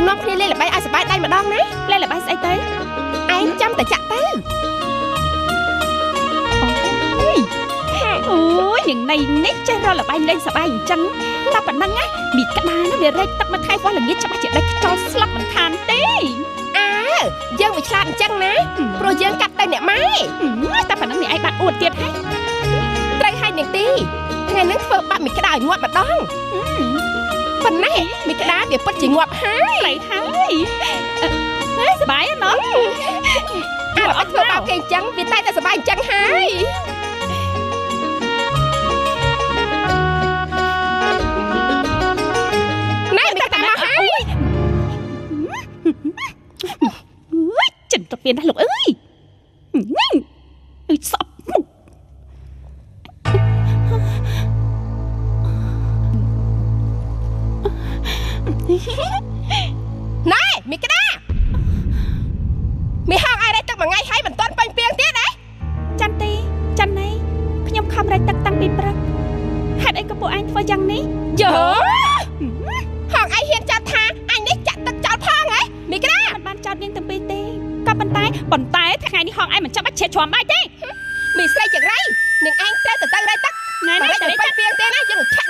នាំគ្នាលេងល្បែងឲ្យសប្បាយដៃម្ដងណាលេងល្បែងស្អីទៅឯងចាំតែចាក់ទៅអូយយ៉ាងណៃនេះចេះរកល្បែងលេងសប្បាយអញ្ចឹងតែប៉ុណ្ណឹងណាមីក្តានោះវារែកទឹកមួយថ្ងៃវល់ល្ងាចច្បាស់ជាដេកខ្ចោលស្លាប់មិនខានទេយើងវាឆ្លាតអញ្ចឹងណាព្រោះយើងកាត់ទៅអ្នកម៉ែតែប៉ុណ្ណឹងនេះឯងបាត់អួតទៀតហើយត្រូវហើយនាងទីថ្ងៃហ្នឹងធ្វើបាបមីក្តាឲ្យងាប់ម្ដងប៉ុណ្ណេះមីក្តាវាពិតជាងាប់ហើយហើយសប្បាយណាស់អត់ធ្វើបាបគេអញ្ចឹងវាតែសប្បាយអញ្ចឹងហើយណែមីក្តាមកហើយចិនទៅពៀនណាស់លោកអើយសក់ណែមីក្តាមីហងឲ្យរែកទឹកមួយថ្ងៃហើយមិនទាន់បាញ់ពីងទៀតហ៎ចន្ទទីចន្ទណៃខ្ញុំខំរែកទឹកតាំងពីព្រឹកហេតុអីក៏ពួកអញធ្វើយ៉ាងនេះយោហងឲ្យហ៊ានចាប់ថាអញនេះចាក់ទឹកចោលផងហ៎មីក្តាមិនបានចោលនាងទាំងពីរទេក៏ប៉ុន្តែថ្ងៃនេះហងឯងមិនចាំបាច់ជ្រាបជ្រាំបាយទេមីស្រីចង្រៃនាងឯងត្រូវទៅរែកទឹកណែទៅបាញ់ពីងទេណាយើងឆាក់